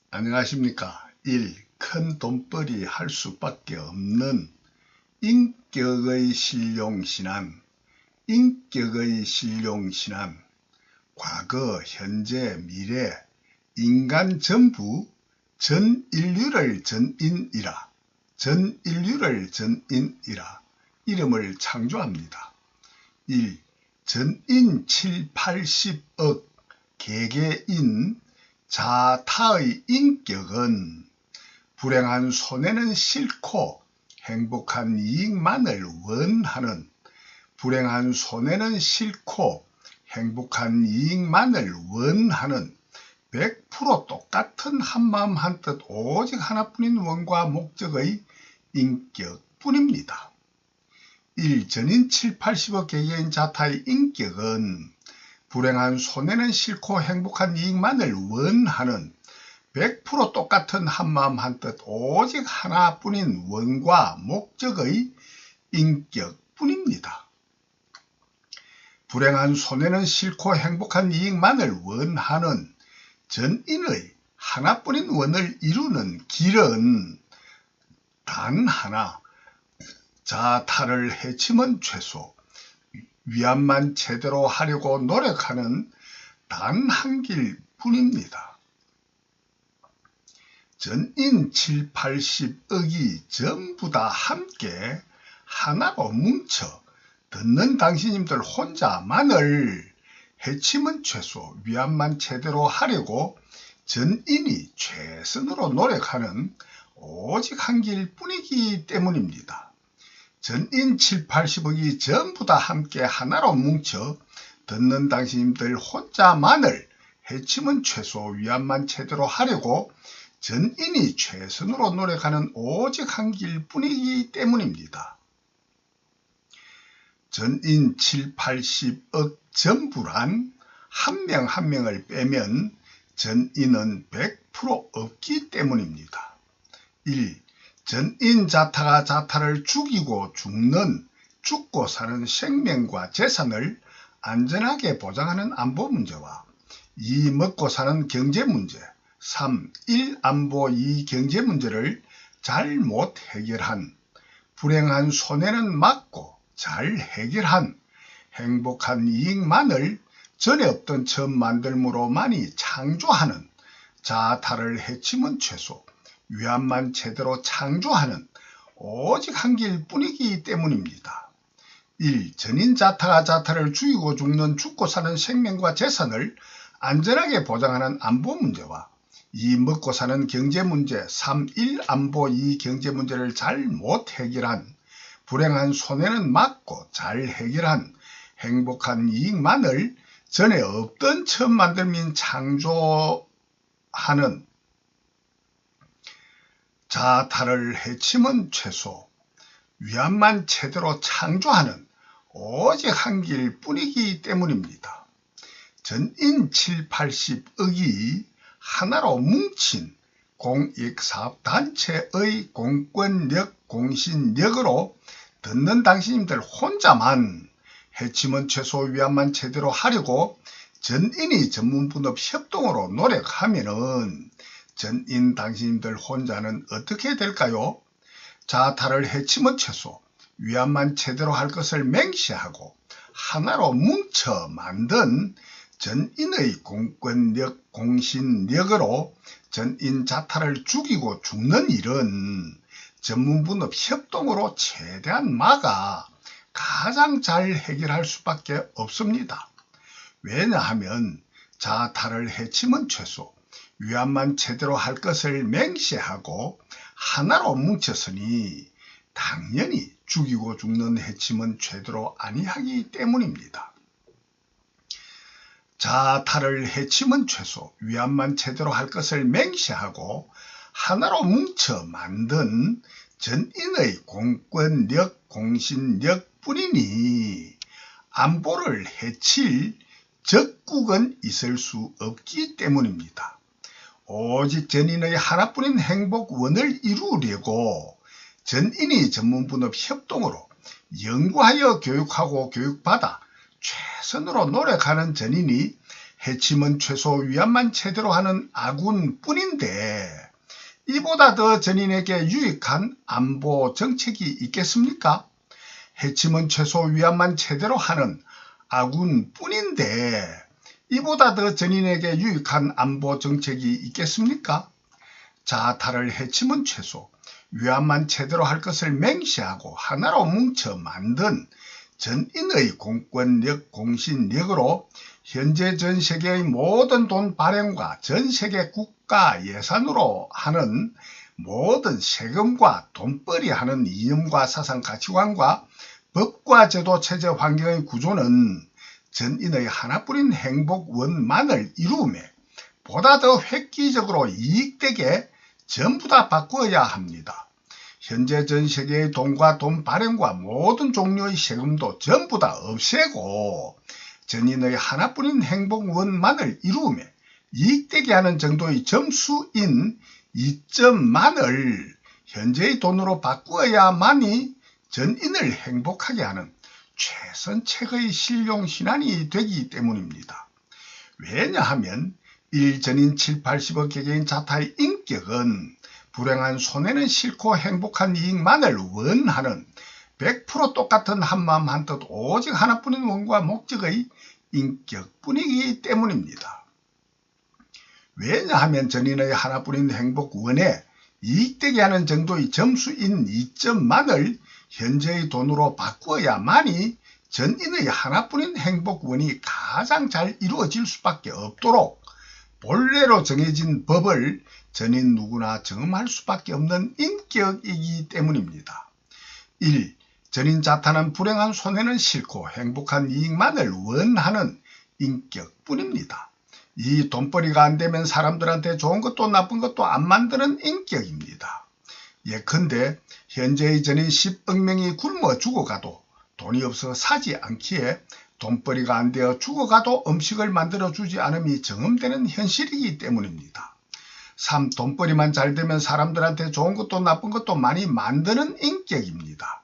안녕하십니까. 1. 큰 돈벌이 할 수밖에 없는 인격의 실용신앙. 인격의 실용신앙. 과거, 현재, 미래, 인간 전부 전 인류를 전인이라. 전 인류를 전인이라. 이름을 창조합니다. 1. 전인 7, 80억 개개인 자타의 인격은 불행한 손해는 싫고 행복한 이익만을 원하는, 불행한 손해는 싫고 행복한 이익만을 원하는 100% 똑같은 한마음 한뜻 오직 하나뿐인 원과 목적의 인격뿐입니다. 1. 전인 7, 80억 개개인 자타의 인격은 불행한 손해는 싫고 행복한 이익만을 원하는 100% 똑같은 한마음 한뜻 오직 하나뿐인 원과 목적의 인격뿐입니다. 불행한 손해는 싫고 행복한 이익만을 원하는 전인의 하나뿐인 원을 이루는 길은 단 하나, 자타를 해침은 최소, 위안만 제대로 하려고 노력하는 단 한 길뿐입니다. 전인 7, 80억이 전부 다 함께 하나로 뭉쳐 듣는 당신님들 혼자만을 해침은 최소, 위안만 제대로 하려고 전인이 최선으로 노력하는 오직 한 길뿐이기 때문입니다. 전인 7, 80억이 전부 다 함께 하나로 뭉쳐 듣는 당신님들 혼자만을 해침은 최소, 위안만 제대로 하려고 전인이 최선으로 노력하는 오직 한 길뿐이기 때문입니다. 전인 7, 80억 전부란 한 명 한 명을 빼면 전인은 100% 없기 때문입니다. 1. 전인 자타가 자타를 죽이고 죽는, 죽고 사는 생명과 재산을 안전하게 보장하는 안보 문제와 2. 먹고 사는 경제 문제, 3. 1. 안보 2. 경제 문제를 잘못 해결한, 불행한 손해는 막고 잘 해결한 행복한 이익만을 전에 없던 처음 만들므로 많이 창조하는, 자타를 해침은 최소, 위안만 제대로 창조하는 오직 한 길뿐이기 때문입니다. 1. 전인 자타가 자타를 죽이고 죽는, 죽고 사는 생명과 재산을 안전하게 보장하는 안보 문제와 2. 먹고 사는 경제 문제, 3. 1. 안보 2. 경제 문제를 잘못 해결한, 불행한 손해는 막고 잘 해결한 행복한 이익만을 전에 없던 처음 만들민 창조하는, 자타를 해침은 최소, 위안만 제대로 창조하는 오직 한 길뿐이기 때문입니다. 전인 7, 80억이 하나로 뭉친 공익사업단체의 공권력, 공신력으로 듣는 당신님들 혼자만 해침은 최소, 위안만 제대로 하려고 전인이 전문분업 협동으로 노력하면은 전인 당신님들 혼자는 어떻게 될까요? 자타를 해침은 최소, 위안만 제대로 할 것을 맹시하고 하나로 뭉쳐 만든 전인의 공권력, 공신력으로 전인 자타를 죽이고 죽는 일은 전문분업 협동으로 최대한 막아 가장 잘 해결할 수밖에 없습니다. 왜냐하면 자타를 해침은 최소, 위안만 제대로 할 것을 맹시하고 하나로 뭉쳤으니 당연히 죽이고 죽는 해침은 제대로 아니하기 때문입니다. 자타를 해침은 최소, 위안만 제대로 할 것을 맹시하고 하나로 뭉쳐 만든 전인의 공권력, 공신력 뿐이니 안보를 해칠 적국은 있을 수 없기 때문입니다. 오직 전인의 하나뿐인 행복원을 이루려고 전인이 전문분업 협동으로 연구하여 교육하고 교육받아 최선으로 노력하는 전인이 해침은 최소 위안만 제대로 하는 아군뿐인데 이보다 더 전인에게 유익한 안보 정책이 있겠습니까? 해침은 최소 위안만 제대로 하는 아군뿐인데 이보다 더 전인에게 유익한 안보 정책이 있겠습니까? 자타를 해침은 최소 위안만 제대로 할 것을 맹시하고 하나로 뭉쳐 만든 전인의 공권력, 공신력으로 현재 전 세계의 모든 돈 발행과 전 세계 국가 예산으로 하는 모든 세금과 돈벌이 하는 이념과 사상 가치관과 법과 제도 체제 환경의 구조는 전인의 하나뿐인 행복원만을 이루며 보다 더 획기적으로 이익되게 전부 다 바꾸어야 합니다. 현재 전 세계의 돈과 돈 발행과 모든 종류의 세금도 전부 다 없애고 전인의 하나뿐인 행복원만을 이루며 이익되게 하는 정도의 점수인 2점만을 현재의 돈으로 바꾸어야만이 전인을 행복하게 하는 최선책의 실용신안이 되기 때문입니다. 왜냐하면 1전인 7, 80억 개개인 자타의 인격은 불행한 손해는 싫고 행복한 이익만을 원하는 100% 똑같은 한마음 한뜻 오직 하나뿐인 원과 목적의 인격뿐이기 때문입니다. 왜냐하면 전인의 하나뿐인 행복원에 이익되게 하는 정도의 점수인 2점만을 현재의 돈으로 바꾸어야만이 전인의 하나뿐인 행복원이 가장 잘 이루어질 수밖에 없도록 본래로 정해진 법을 전인 누구나 정음할 수밖에 없는 인격이기 때문입니다. 1. 전인 자타는 불행한 손해는 싫고 행복한 이익만을 원하는 인격뿐입니다. 이 돈벌이가 안되면 사람들한테 좋은 것도 나쁜 것도 안 만드는 인격입니다. 예컨대 현재의 전인 10억 명이 굶어 죽어가도 돈이 없어 사지 않기에 돈벌이가 안되어 죽어가도 음식을 만들어주지 않음이 정음되는 현실이기 때문입니다. 3. 돈벌이만 잘되면 사람들한테 좋은 것도 나쁜 것도 많이 만드는 인격입니다.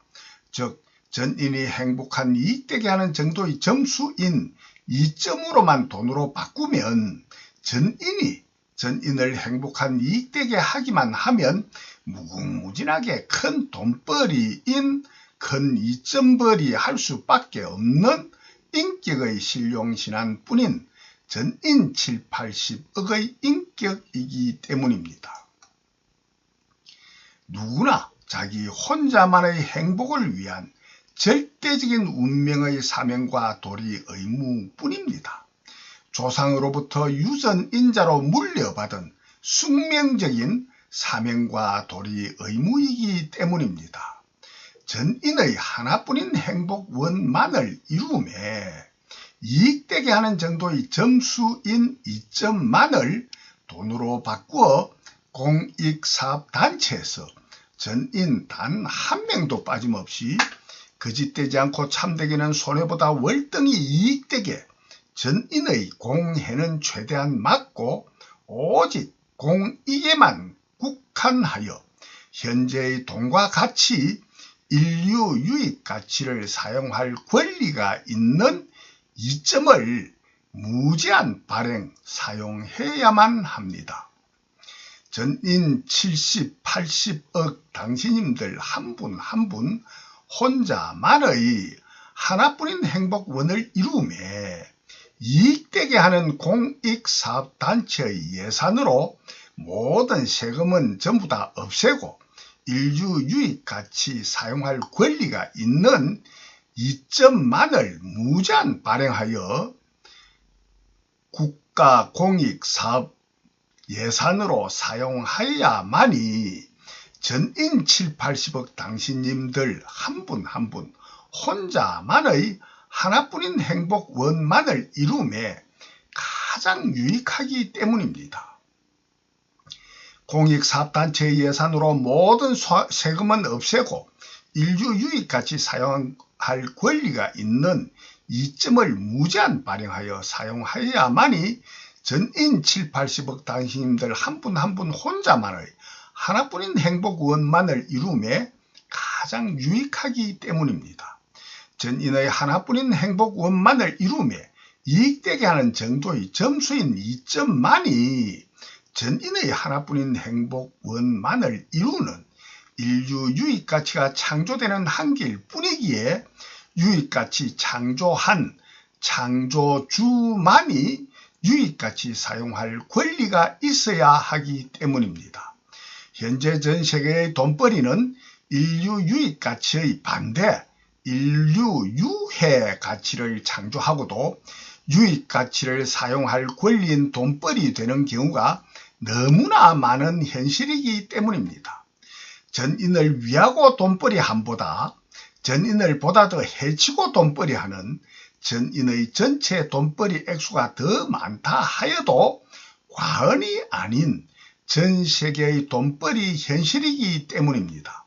즉 전인이 행복한 이익되게 하는 정도의 점수인 2점으로만 돈으로 바꾸면 전인을 행복한 이익되게 하기만 하면 무궁무진하게 큰 돈벌이인 큰 2점벌이 할 수밖에 없는 인격의 실용신안뿐인 전인 7, 80억의 인격이기 때문입니다. 누구나 자기 혼자만의 행복을 위한 절대적인 운명의 사명과 도리 의무뿐입니다. 조상으로부터 유전인자로 물려받은 숙명적인 사명과 도리 의무이기 때문입니다. 전인의 하나뿐인 행복원만을 이루며 이익되게 하는 정도의 점수인 2점만을 돈으로 바꾸어 공익사업단체에서 전인 단 한 명도 빠짐없이 거짓되지 않고 참되기는 손해보다 월등히 이익되게 전인의 공해는 최대한 막고 오직 공익에만 국한하여 현재의 돈과 가치, 인류 유익 가치를 사용할 권리가 있는 2점을 무제한 발행, 사용해야만 합니다. 전인 70, 80억 당신님들 한 분 한 분 혼자만의 하나뿐인 행복원을 이루며 이익되게 하는 공익사업단체의 예산으로 모든 세금은 전부 다 없애고 인류 유익가치 사용할 권리가 있는 2점만을 무제한 발행하여 국가 공익사업 예산으로 사용하여야만이 전인 7, 80억 당신님들 한 분 한 분 혼자만의 하나뿐인 행복원만을 이루며 가장 유익하기 때문입니다. 공익사업단체의 예산으로 모든 세금은 없애고 인류 유익같이 사용할 권리가 있는 2점을 무제한 발행하여 사용하여야만이 전인 7, 80억 당신님들 한 분 한 분 혼자만의 하나뿐인 행복원만을 이루며 가장 유익하기 때문입니다. 전인의 하나뿐인 행복원만을 이루며 이익되게 하는 정도의 점수인 2점만이 전인의 하나뿐인 행복원만을 이루는 인류 유익가치가 창조되는 한계일 뿐이기에 유익가치 창조한 창조주만이 유익가치 사용할 권리가 있어야 하기 때문입니다. 현재 전 세계의 돈벌이는 인류 유익가치의 반대, 인류 유해 가치를 창조하고도 유익가치를 사용할 권리인 돈벌이 되는 경우가 너무나 많은 현실이기 때문입니다. 전인을 위하고 돈벌이함보다 전인을 보다 더 해치고 돈벌이하는 전인의 전체 돈벌이 액수가 더 많다 하여도 과언이 아닌 전 세계의 돈벌이 현실이기 때문입니다.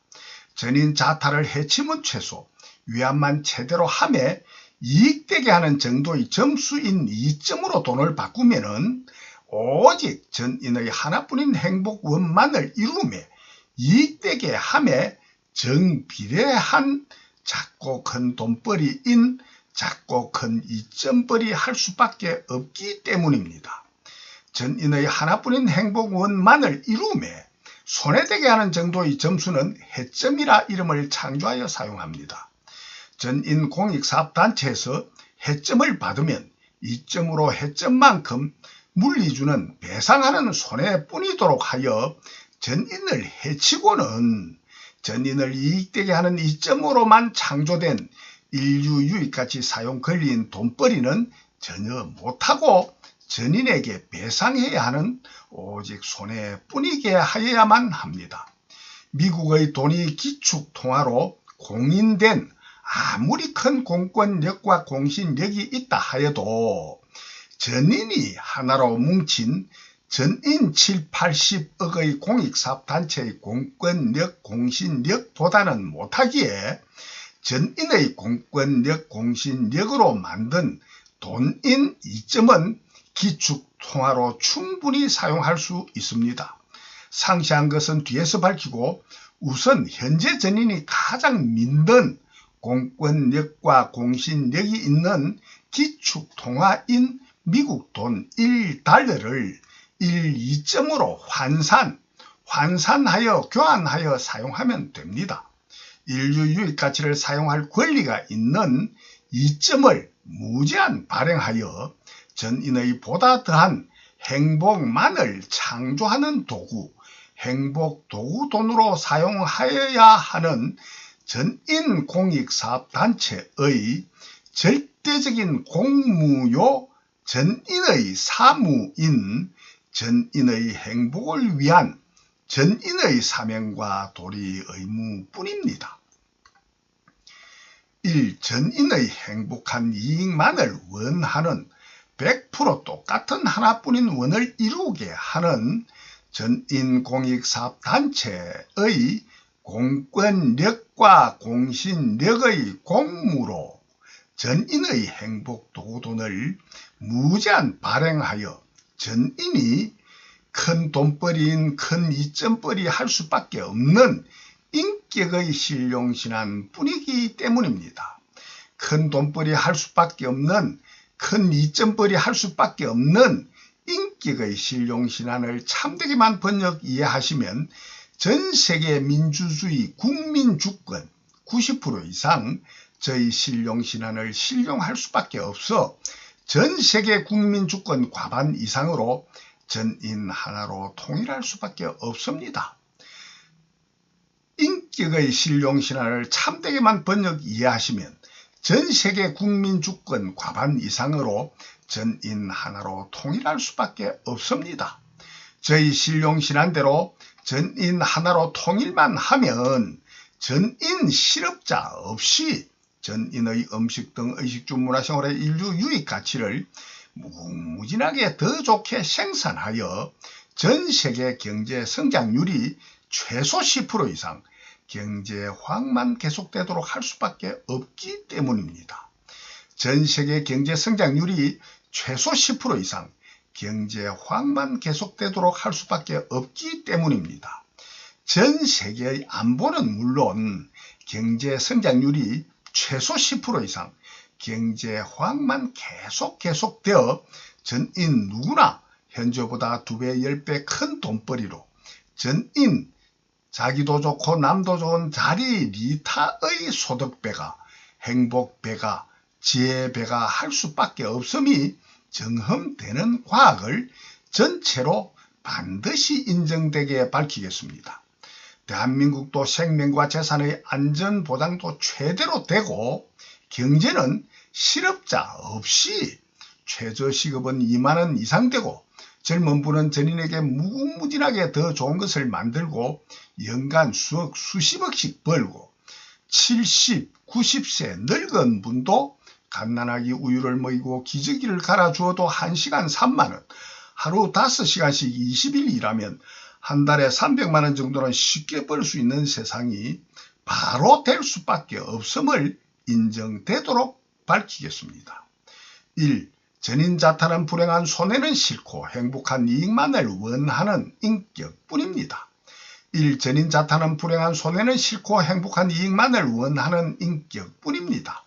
전인 자타를 해치면 최소, 위안만 제대로 하며 이익되게 하는 정도의 점수인 2점으로 돈을 바꾸면은 오직 전인의 하나뿐인 행복원만을 이루며 이익되게 하며 정비례한 작고 큰 돈벌이인 작고 큰 2점벌이 할 수밖에 없기 때문입니다. 전인의 하나뿐인 행복원만을 이루며 손해되게 하는 정도의 점수는 해점이라 이름을 창조하여 사용합니다. 전인 공익사업단체에서 해점을 받으면 2점으로 해점만큼 물리주는 배상하는 손해뿐이도록 하여 전인을 해치고는 전인을 이익되게 하는 2점으로만 창조된 인류 유익가치 사용 권리인 돈벌이는 전혀 못하고 전인에게 배상해야 하는 오직 손해뿐이게 하여야만 합니다. 미국의 돈이 기축통화로 공인된 아무리 큰 공권력과 공신력이 있다 하여도 전인이 하나로 뭉친 전인 7, 80억의 공익사업단체의 공권력, 공신력보다는 못하기에 전인의 공권력, 공신력으로 만든 돈인 2점은 기축통화로 충분히 사용할 수 있습니다. 상세한 것은 뒤에서 밝히고 우선 현재 전인이 가장 믿는 공권력과 공신력이 있는 기축통화인 미국 돈 1달러를 2점으로 환산하여 교환하여 사용하면 됩니다. 인류 유익가치를 사용할 권리가 있는 2점을 무제한 발행하여 전인의 보다 더한 행복만을 창조하는 도구, 행복도구돈으로 사용하여야 하는 전인 공익사업단체의 절대적인 공무요 전인의 사무인 전인의 행복을 위한 전인의 사명과 도리 의무뿐입니다. 1. 전인의 행복한 이익만을 원하는 100% 똑같은 하나뿐인 원을 이루게 하는 전인 공익사업단체의 공권력과 공신력의 공무로 전인의 행복도구돈을 무제한 발행하여 전인이 큰 돈벌이인 큰 2점벌이 할 수밖에 없는 인격의 신용신안 뿐이기 때문입니다. 큰 돈벌이 할 수밖에 없는 큰 2점벌이 할 수밖에 없는 인격의 신용신안을 참되게만 번역 이해하시면 전 세계 민주주의 국민주권 90% 이상 저희 신용신안을 신용할 수밖에 없어 전 세계 국민주권 과반 이상으로 전인 하나로 통일할 수밖에 없습니다. 인격의 신용신안을 참되게만 번역 이해하시면 전 세계 국민주권 과반 이상으로 전인 하나로 통일할 수밖에 없습니다. 저희 신용신안대로 전인 하나로 통일만 하면 전인 실업자 없이 전인의 음식 등 의식주 문화생활의 인류 유익가치를 무궁무진하게 더 좋게 생산하여 전 세계 경제 성장률이 최소 10% 이상 경제 화학만 계속되도록 할 수밖에 없기 때문입니다. 전 세계 경제 성장률이 최소 10% 이상 경제 화학만 계속되도록 할 수밖에 없기 때문입니다. 전 세계의 안보는 물론 경제 성장률이 최소 10% 이상 경제 화학만 계속되어 전인 누구나 현재보다 2배, 10배 큰 돈벌이로 전인 자기도 좋고 남도 좋은 자리 리타의 소득배가 행복배가 지혜배가 할 수밖에 없음이 정험되는 과학을 전체로 반드시 인정되게 밝히겠습니다. 대한민국도 생명과 재산의 안전보장도 최대로 되고 경제는 실업자 없이 최저시급은 2만원 이상 되고 젊은 분은 전인에게 무궁무진하게 더 좋은 것을 만들고 연간 수십억씩 벌고 70, 90세 늙은 분도 갓난아기 우유를 먹이고 기저귀를 갈아주어도 1시간 3만원, 하루 5시간씩 20일 일하면 한 달에 300만원 정도는 쉽게 벌 수 있는 세상이 바로 될 수밖에 없음을 인정되도록 밝히겠습니다. 1. 전인자탄은 불행한 손해는 싫고 행복한 이익만을 원하는 인격뿐입니다. 1. 전인자탄은 불행한 손해는 싫고 행복한 이익만을 원하는 인격뿐입니다.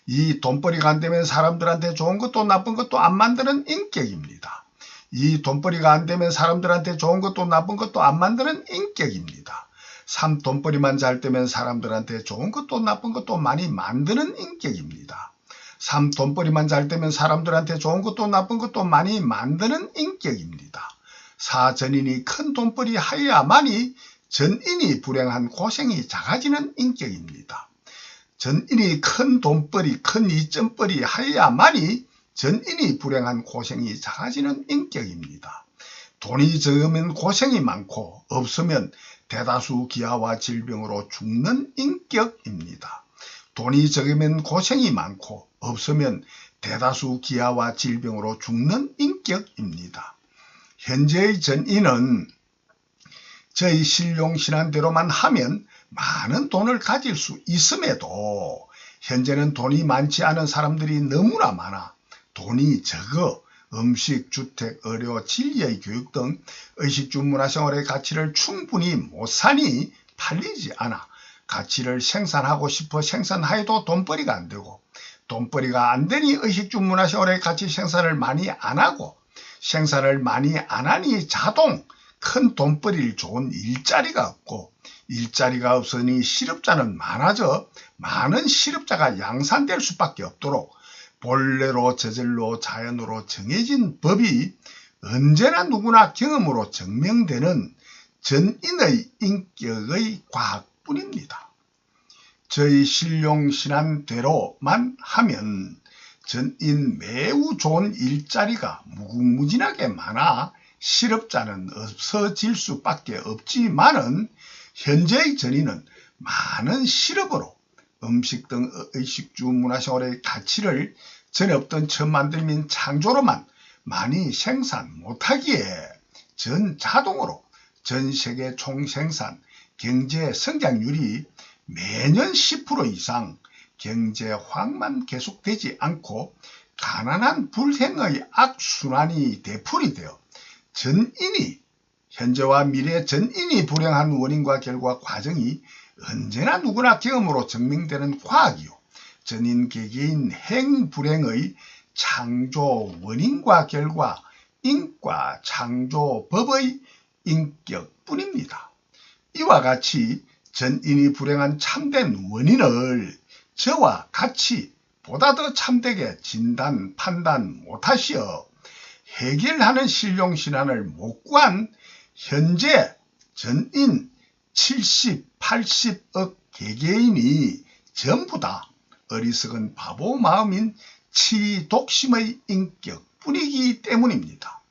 2. 돈벌이가 안되면 사람들한테 좋은 것도 나쁜 것도 안 만드는 인격입니다. 2. 돈벌이가 안되면 사람들한테 좋은 것도 나쁜 것도 안 만드는 인격입니다. 3. 돈벌이만 잘 되면 사람들한테 좋은 것도 나쁜 것도 많이 만드는 인격입니다. 3. 돈벌이만 잘 되면 사람들한테 좋은 것도 나쁜 것도 많이 만드는 인격입니다. 4. 전인이 큰 돈벌이 하여야만이 전인이 불행한 고생이 작아지는 인격입니다. 전인이 큰 돈벌이 큰 이점벌이 하여야만이 전인이 불행한 고생이 작아지는 인격입니다. 돈이 적으면 고생이 많고 없으면 대다수 기아와 질병으로 죽는 인격입니다. 돈이 적으면 고생이 많고 없으면 대다수 기아와 질병으로 죽는 인격입니다. 현재의 전인은 저희 신용신안대로만 하면 많은 돈을 가질 수 있음에도 현재는 돈이 많지 않은 사람들이 너무나 많아 돈이 적어 음식, 주택, 의료, 진리의 교육 등 의식주 문화생활의 가치를 충분히 못 사니 팔리지 않아 가치를 생산하고 싶어 생산하여도 돈벌이가 안 되고 돈벌이가 안 되니 의식주 문화생활의 가치 생산을 많이 안 하고 생산을 많이 안 하니 자동 큰 돈벌이를 좋은 일자리가 없고 일자리가 없으니 실업자는 많아져 많은 실업자가 양산될 수밖에 없도록 본래로 저절로 자연으로 정해진 법이 언제나 누구나 경험으로 증명되는 전인의 인격의 과학뿐입니다. 저희 신용신안대로만 하면 전인 매우 좋은 일자리가 무궁무진하게 많아 실업자는 없어질 수밖에 없지만은 현재의 전인은 많은 실업으로 음식 등 의식주 문화생활의 가치를 전에 없던 처음 만들면 창조로만 많이 생산 못하기에 전 자동으로 전 세계 총생산 경제 성장률이 매년 10% 이상 경제 화학만 계속되지 않고 가난한 불행의 악순환이 되풀이 되어 전인이 현재와 미래 전인이 불행한 원인과 결과 과정이 언제나 누구나 경험으로 증명되는 과학이요. 전인 개개인 행불행의 창조 원인과 결과 인과 창조법의 인격뿐입니다. 이와 같이 전인이 불행한 참된 원인을 저와 같이 보다 더 참되게 진단, 판단 못하시어 해결하는 신용신안을 못 구한 현재 전인 70, 80억 개개인이 전부 다 어리석은 바보 마음인 치독심의 인격뿐이기 때문입니다.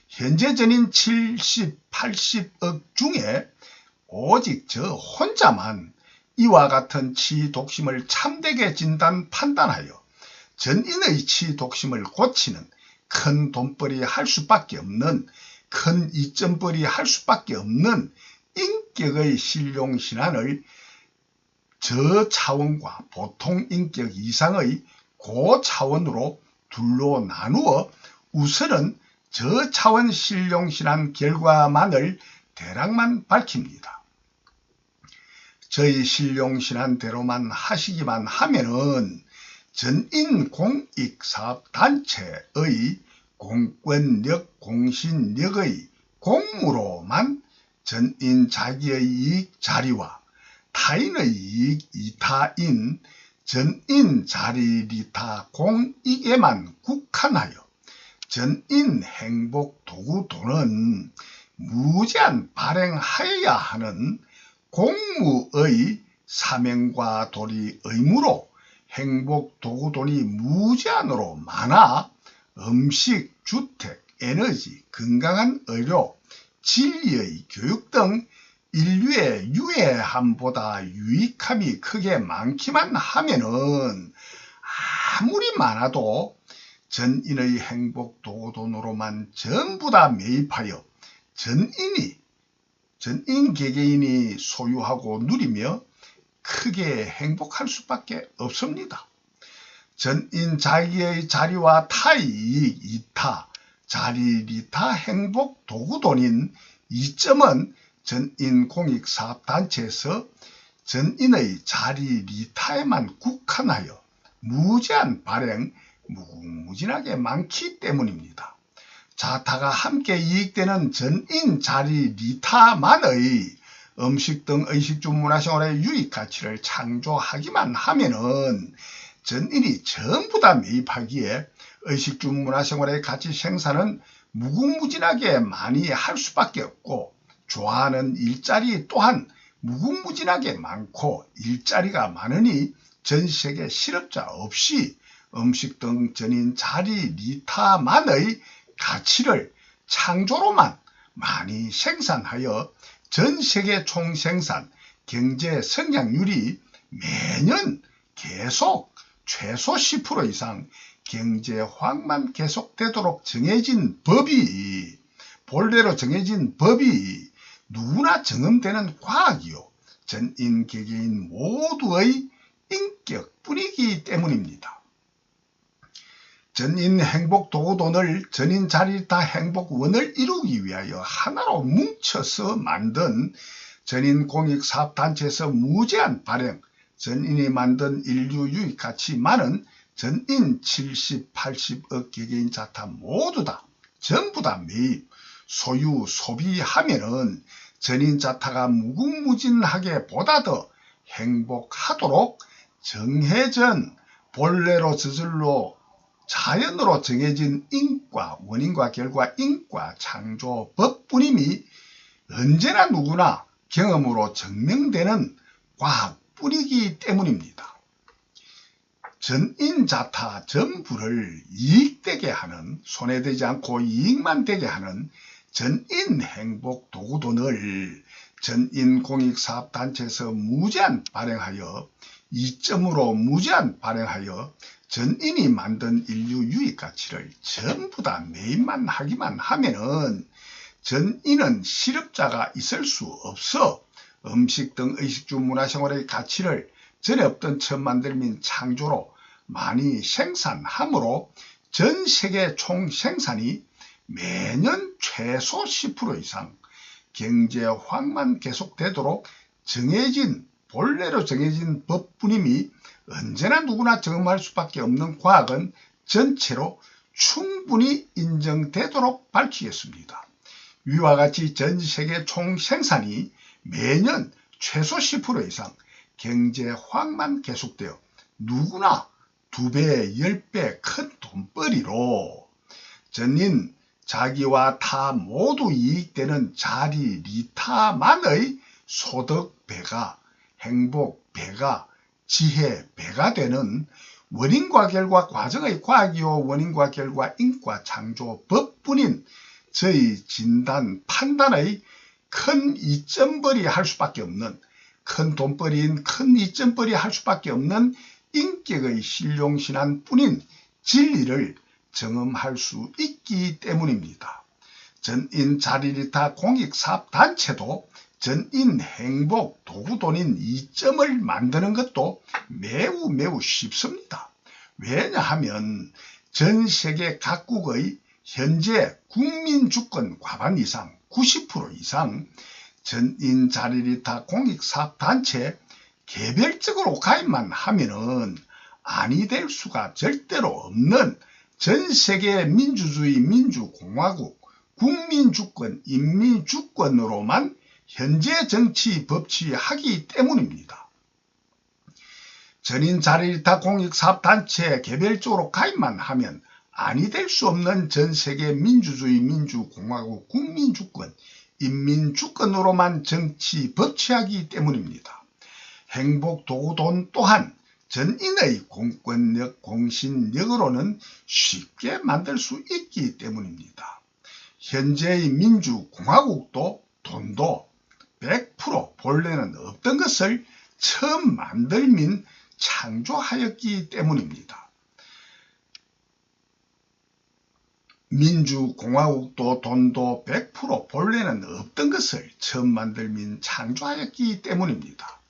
현재 전인 70, 80억 중에 오직 저 혼자만 이와 같은 치독심을 참되게 진단 판단하여 전인의 치독심을 고치는 큰 돈벌이 할 수밖에 없는 큰 이점벌이 할 수밖에 없는 인격의 신용신안을 저차원과 보통 인격 이상의 고차원으로 둘로 나누어 우선은 저차원 신용신안 결과만을 대략만 밝힙니다. 저희 신용신안대로만 하시기만 하면은 전인공익사업단체의 공권력, 공신력의 공무로만 전인 자기의 이익 자리와 타인의 이익 이타인 전인 자리리타 공익에만 국한하여 전인 행복 도구도는 무제한 발행하여야 하는 공무의 사명과 도리 의무로 행복 도구돈이 무제한으로 많아 음식, 주택, 에너지, 건강한 의료, 진리의 교육 등 인류의 유해함보다 유익함이 크게 많기만 하면은 아무리 많아도 전인의 행복 도구돈으로만 전부 다 매입하여 전인 개개인이 소유하고 누리며 크게 행복할 수밖에 없습니다. 전인 자기의 자리와 타의 이익 이타, 자리리타 행복 도구돈인 이점은 전인 공익사업단체에서 전인의 자리리타에만 국한하여 무제한 발행, 무궁무진하게 많기 때문입니다. 자타가 함께 이익되는 전인 자리리타만의 음식 등 의식주 문화생활의 유익가치를 창조하기만 하면은 전인이 전부 다 매입하기에 의식주 문화생활의 가치 생산은 무궁무진하게 많이 할 수밖에 없고 좋아하는 일자리 또한 무궁무진하게 많고 일자리가 많으니 전 세계 실업자 없이 음식 등 전인 자리리타만의 가치를 창조로만 많이 생산하여 전 세계 총생산 경제 성장률이 매년 계속 최소 10% 이상 경제화만 계속되도록 정해진 법이 본래로 정해진 법이 누구나 정음되는 과학이요 전인 개개인 모두의 인격뿐이기 때문입니다. 전인 행복 도구돈을 전인 자리리타 행복원을 이루기 위하여 하나로 뭉쳐서 만든 전인 공익사업단체에서 무제한 발행, 전인이 만든 인류 유익가치만은 전인 70, 80억 개개인 자타 모두 다 전부 다 매입, 소유, 소비하면은 전인 자타가 무궁무진하게 보다 더 행복하도록 정해진 본래로 저절로 자연으로 정해진 인과, 원인과 결과 인과 창조법뿐임이 언제나 누구나 경험으로 증명되는 과학뿐이기 때문입니다. 전인자타 전부를 이익되게 하는, 손해되지 않고 이익만 되게 하는 전인행복 도구돈을 전인공익사업단체에서 무제한 발행하여 이점으로 무제한 발행하여 전인이 만든 인류 유익가치를 전부 다 매입만 하기만 하면은 전인은 실업자가 있을 수 없어 음식 등 의식주 문화생활의 가치를 전에 없던 처음 만들민 창조로 많이 생산하므로 전 세계 총 생산이 매년 최소 10% 이상 경제화만 계속되도록 정해진 본래로 정해진 법뿐임이 언제나 누구나 경험할 수밖에 없는 과학은 전체로 충분히 인정되도록 밝히겠습니다. 위와 같이 전 세계 총 생산이 매년 최소 10% 이상 경제화만 계속되어 누구나 2배, 10배 큰 돈벌이로 전인 자기와 타 모두 이익되는 자리리타만의 소득 배가, 행복 배가, 지혜 배가 되는 원인과 결과 과정의 과학이요 원인과 결과 인과 창조법뿐인 저희 진단 판단의 큰 이점벌이 할 수밖에 없는 큰 돈벌이인 큰 이점벌이 할 수밖에 없는 인격의 신룡신안뿐인 진리를 경험할 수 있기 때문입니다. 전인 자리리타 공익사업단체도 전인 행복 도구돈인 이점을 만드는 것도 매우 쉽습니다. 왜냐하면 전 세계 각국의 현재 국민 주권 과반 이상 90% 이상 전인 자리리타 공익사업단체 개별적으로 가입만 하면은 아니 될 수가 절대로 없는 전 세계 민주주의 민주공화국 국민주권 인민주권으로만 현재 정치 법치하기 때문입니다. 전인 자리일타 공익사업단체에 개별적으로 가입만 하면 아니 될 수 없는 전 세계 민주주의 민주공화국 국민주권 인민주권으로만 정치 법치하기 때문입니다. 행복도구돈 또한 전인의 공권력 공신력으로는 쉽게 만들 수 있기 때문입니다. 현재의 민주공화국도 돈도 100% 본래는 없던 것을 처음 만들민 창조하였기 때문입니다. 민주공화국도 돈도 100% 본래는 없던 것을 처음 만들민 창조하였기 때문입니다.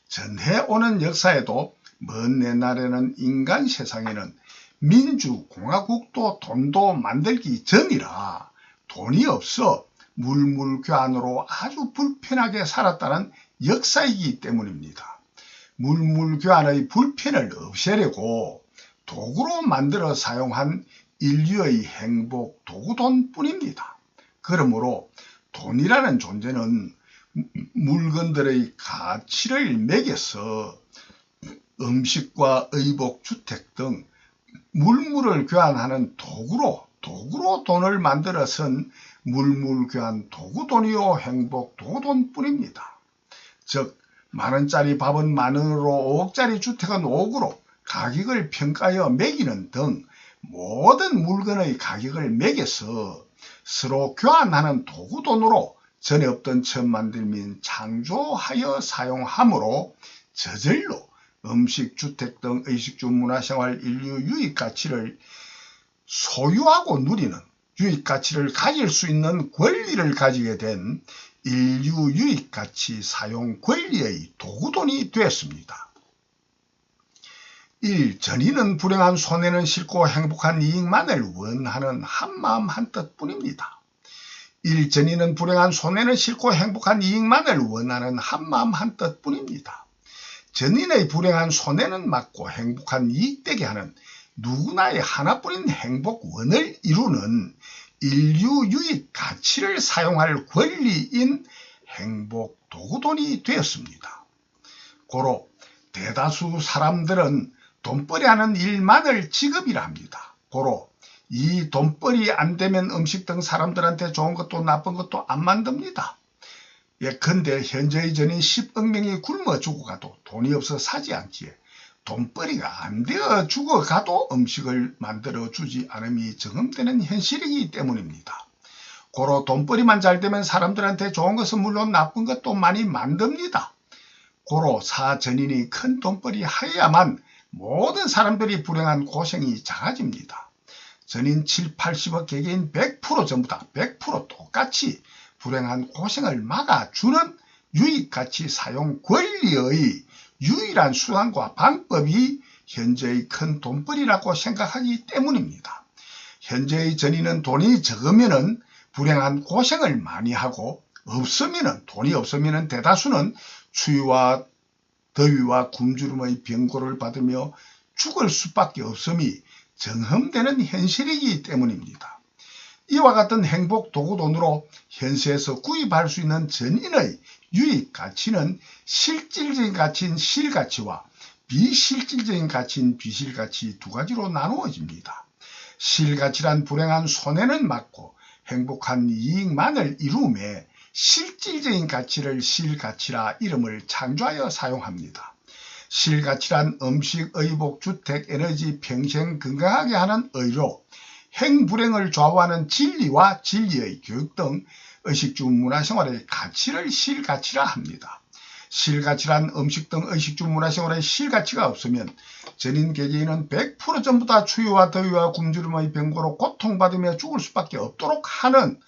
전해오는 역사에도 먼 옛날에는 인간 세상에는 민주공화국도 돈도 만들기 전이라 돈이 없어 물물교환으로 아주 불편하게 살았다는 역사이기 때문입니다. 물물교환의 불편을 없애려고 도구로 만들어 사용한 인류의 행복 도구돈뿐입니다. 그러므로 돈이라는 존재는 물건들의 가치를 매겨서 음식과 의복, 주택 등 물물을 교환하는 도구로 돈을 만들어선 물물교환 도구돈이요 행복 도구돈뿐입니다. 즉 만원짜리 밥은 만원으로 5억짜리 주택은 5억으로 가격을 평가하여 매기는 등 모든 물건의 가격을 매겨서 서로 교환하는 도구돈으로 전에 없던 처음 만들민 창조하여 사용하므로 저절로 음식, 주택 등 의식주, 문화생활, 인류 유익가치를 소유하고 누리는 유익가치를 가질 수 있는 권리를 가지게 된 인류 유익가치 사용 권리의 도구돈이 되었습니다. 1. 전인은 불행한 손해는 싫고 행복한 이익만을 원하는 한마음 한뜻뿐입니다. 1. 전인은 불행한 손해는 싫고 행복한 이익만을 원하는 한마음 한뜻뿐입니다. 전인의 불행한 손해는 막고 행복한 이익되게 하는 누구나의 하나뿐인 행복원을 이루는 인류 유익 가치를 사용할 권리인 행복 도구돈이 되었습니다. 고로 대다수 사람들은 돈벌이하는 일만을 직업이라 합니다. 고로 이 돈벌이 안 되면 음식 등 사람들한테 좋은 것도 나쁜 것도 안 만듭니다. 예컨대 현재의 전인 10억 명이 굶어 죽어가도 돈이 없어 사지 않기에 돈벌이가 안 되어 죽어가도 음식을 만들어 주지 않음이 정음되는 현실이기 때문입니다. 고로 돈벌이만 잘 되면 사람들한테 좋은 것은 물론 나쁜 것도 많이 만듭니다. 고로 사전인이 큰 돈벌이 하여야만 모든 사람들이 불행한 고생이 작아집니다. 전인 7, 80억 개개인 100% 전부 다 100% 똑같이 불행한 고생을 막아주는 유익가치 사용 권리의 유일한 수단과 방법이 현재의 큰 돈벌이라고 생각하기 때문입니다. 현재의 전인은 돈이 적으면 불행한 고생을 많이 하고 돈이 없으면 대다수는 추위와 더위와 굶주림의 병고를 받으며 죽을 수밖에 없음이 정험되는 현실이기 때문입니다. 이와 같은 행복 도구돈으로 현세에서 구입할 수 있는 전인의 유익가치는 실질적인 가치인 실가치와 비실질적인 가치인 비실가치 두 가지로 나누어집니다. 실가치란 불행한 손해는 막고 행복한 이익만을 이루며 실질적인 가치를 실가치라 이름을 창조하여 사용합니다. 실가치란 음식, 의복, 주택, 에너지, 평생 건강하게 하는 의로 행불행을 좌우하는 진리와 진리의 교육 등 의식주 문화생활의 가치를 실가치라 합니다. 실가치란 음식 등 의식주 문화생활의 실가치가 없으면 전인 개개인은 100% 전부 다 추위와 더위와 굶주림의 병고로 고통받으며 죽을 수밖에 없도록 하는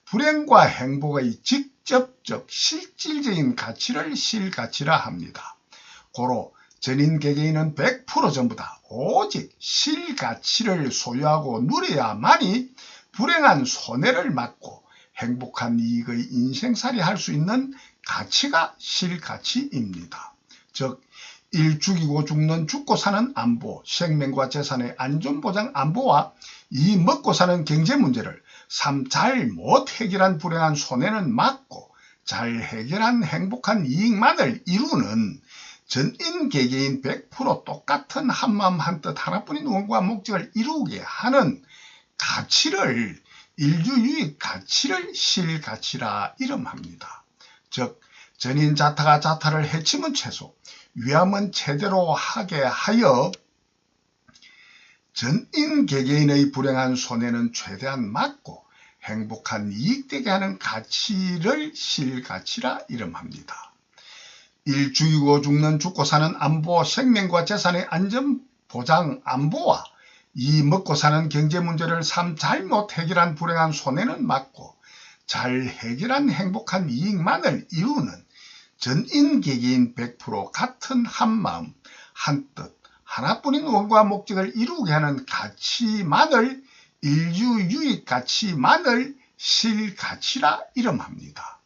불행과 행복의 직접적 실질적인 가치를 실가치라 합니다. 고로 전인 개개인은 100% 전부 다 오직 실가치를 소유하고 누려야만이 불행한 손해를 막고 행복한 이익의 인생살이 할 수 있는 가치가 실가치입니다. 즉 1. 죽이고 죽는 죽고 사는 안보, 생명과 재산의 안전보장 안보와 2. 먹고 사는 경제 문제를 3. 잘 못 해결한 불행한 손해는 막고 잘 해결한 행복한 이익만을 이루는 전인 개개인 100% 똑같은 한마음 한뜻 하나뿐인 원과 목적을 이루게 하는 가치를 인류유익 가치를 실가치라 이름합니다. 즉 전인 자타가 자타를 해치면 최소, 위함은 제대로 하게 하여 전인 개개인의 불행한 손해는 최대한 막고 행복한 이익되게 하는 가치를 실가치라 이름합니다. 1. 죽이고 죽는 죽고 사는 안보, 생명과 재산의 안전보장 안보와 2. 먹고 사는 경제 문제를 3. 잘못 해결한 불행한 손해는 막고 잘 해결한 행복한 이익만을 이루는 전인 개개인 100% 같은 한마음 한뜻 하나뿐인 원과 목적을 이루게 하는 가치만을 인류 유익 가치만을 실가치라 이름합니다.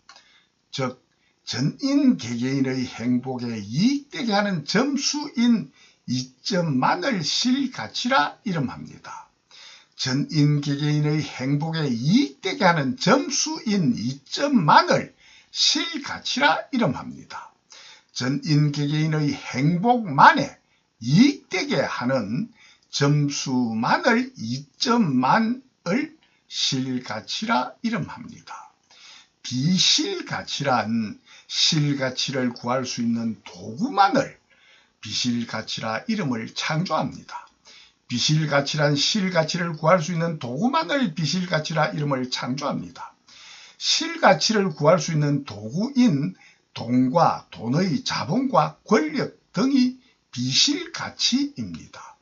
즉 전인 개개인의 행복에 이익되게 하는 점수인 이점만을 실가치라 이름합니다. 전인 개개인의 행복에 이익되게 하는 점수인 이점만을 실가치라 이름합니다. 전인 개개인의 행복만에 이익되게 하는 점수만을 이점만을 실가치라 이름합니다. 비실가치란 실가치를 구할 수 있는 도구만을 비실가치라 이름을 창조합니다. 비실가치란 실가치를 구할 수 있는 도구만을 비실가치라 이름을 창조합니다. 실가치를 구할 수 있는 도구인 돈과 돈의 자본과 권력 등이 비실가치입니다.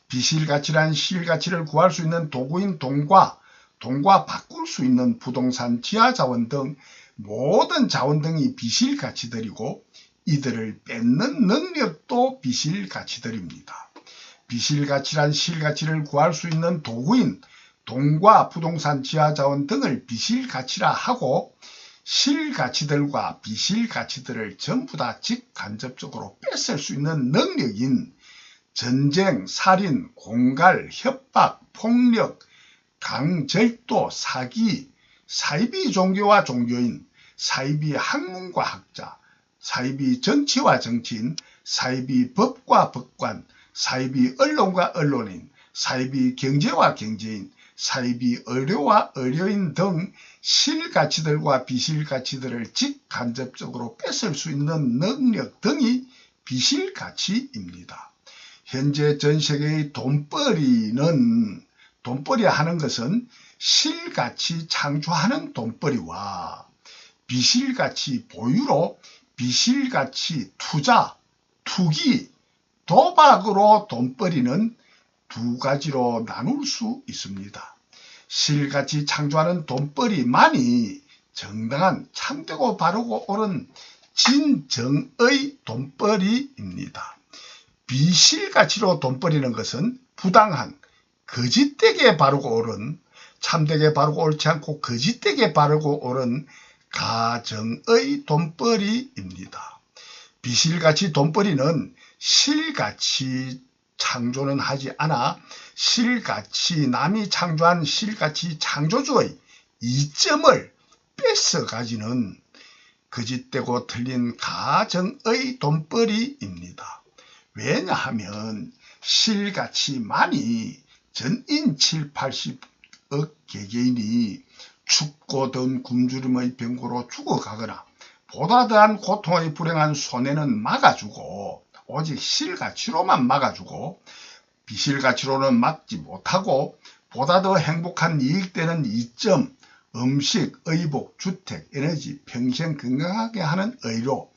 비실가치란 실가치를 구할 수 있는 도구인 돈과 바꿀 수 있는 부동산, 지하자원 등 모든 자원 등이 비실가치들이고 이들을 뺏는 능력도 비실가치들입니다. 비실가치란 실가치를 구할 수 있는 도구인 돈과 부동산, 지하자원 등을 비실가치라 하고 실가치들과 비실가치들을 전부 다 직간접적으로 뺏을 수 있는 능력인 전쟁, 살인, 공갈, 협박, 폭력, 강절도, 사기, 사이비 종교와 종교인, 사이비 학문과 학자, 사이비 정치와 정치인, 사이비 법과 법관, 사이비 언론과 언론인, 사이비 경제와 경제인, 사이비 의료와 의료인 등 실가치들과 비실가치들을 직간접적으로 뺏을 수 있는 능력 등이 비실가치입니다. 현재 전 세계의 돈벌이 하는 것은 실가치 창조하는 돈벌이와 비실가치 보유로 비실가치 투자, 투기, 도박으로 돈벌이는 두 가지로 나눌 수 있습니다. 실가치 창조하는 돈벌이만이 정당한 참되고 바르고 옳은 진정의 돈벌이입니다. 비실가치로 돈벌이는 것은 부당한, 거짓되게 바르고 옳은, 참되게 바르고 옳지 않고 거짓되게 바르고 옳은 가정의 돈벌이입니다. 비실가치 돈벌이는 실가치 창조는 하지 않아 남이 창조한 실가치 창조주의 이점을 뺏어가지는 거짓되고 틀린 가정의 돈벌이입니다. 왜냐하면 실가치만이 전인 7, 80억 개개인이 춥고 더운 굶주림의 병고로 죽어가거나 보다 더한 고통의 불행한 손해는 막아주고 오직 실가치로만 막아주고 비실가치로는 막지 못하고 보다 더 행복한 이익되는 이점, 음식, 의복, 주택, 에너지, 평생 건강하게 하는 의료,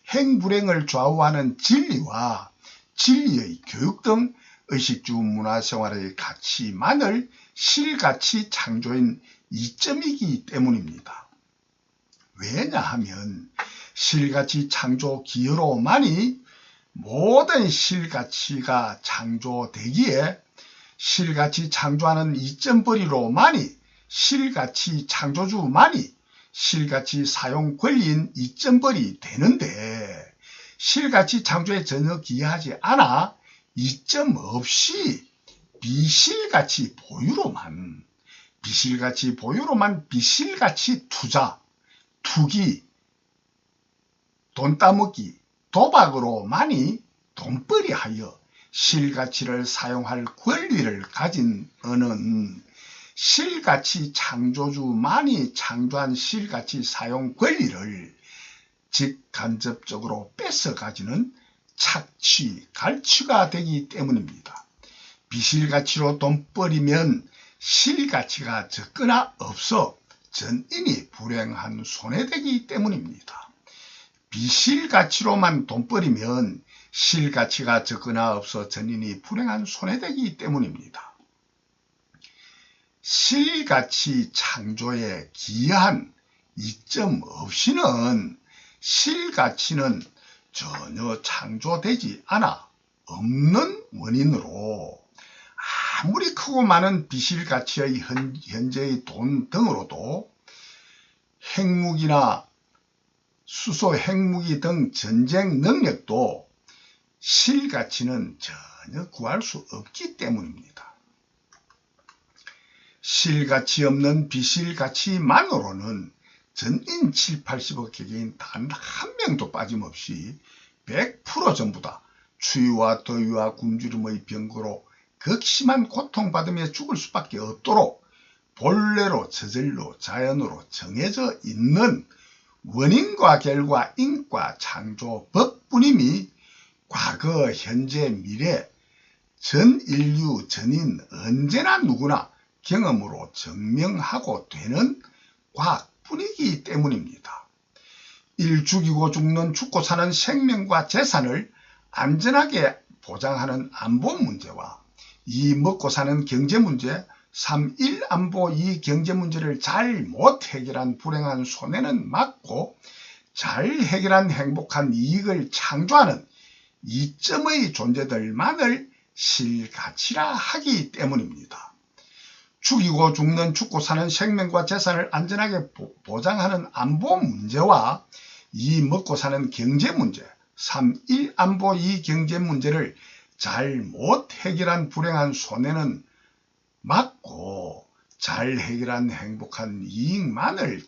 행불행을 좌우하는 진리와 진리의 교육 등 의식주 문화생활의 가치만을 실가치 창조인 이점이기 때문입니다. 왜냐하면 실가치 창조 기여로만이 모든 실가치가 창조되기에 실가치 창조하는 이점벌이로만이 실가치 창조주만이 실가치 사용 권리인 이점벌이 되는데 실가치 창조에 전혀 기여하지 않아 이점 없이 비실가치 보유로만 비실가치 투자, 투기, 돈 따먹기, 도박으로만이 돈벌이하여 실가치를 사용할 권리를 가진 어는 실가치 창조주만이 창조한 실가치 사용 권리를 직간접적으로 뺏어가지는 착취, 갈취가 되기 때문입니다. 비실가치로 돈벌이면 실가치가 적거나 없어 전인이 불행한 손해되기 때문입니다. 비실가치로만 돈벌이면 실가치가 적거나 없어 전인이 불행한 손해되기 때문입니다. 실가치 창조에 기여한 이점 없이는 실가치는 전혀 창조되지 않아 없는 원인으로 아무리 크고 많은 비실가치의 현재의 돈 등으로도 핵무기나 수소 핵무기 등 전쟁 능력도 실가치는 전혀 구할 수 없기 때문입니다. 실가치 없는 비실가치만으로는 전인 7, 80억 개개인 단 한 명도 빠짐없이 100% 전부 다 추위와 더위와 굶주림의 병거로 극심한 고통받으며 죽을 수밖에 없도록 본래로 저절로 자연으로 정해져 있는 원인과 결과, 인과, 창조, 법뿐임이 과거, 현재, 미래, 전 인류, 전인 언제나 누구나 경험으로 증명하고 되는 과학뿐이기 때문입니다. 죽이고 죽는 죽고 사는 생명과 재산을 안전하게 보장하는 안보 문제와 먹고 사는 경제 문제, 3.1 안보 경제 문제를 잘 못 해결한 불행한 손해는 막고 잘 해결한 행복한 이익을 창조하는 이점의 존재들만을 실가치라 하기 때문입니다. 죽이고 죽는 죽고 사는 생명과 재산을 안전하게 보장하는 안보 문제와 먹고 사는 경제 문제, 3.1 안보 경제 문제를 잘 못 해결한 불행한 손해는 막고 잘 해결한 행복한 이익만을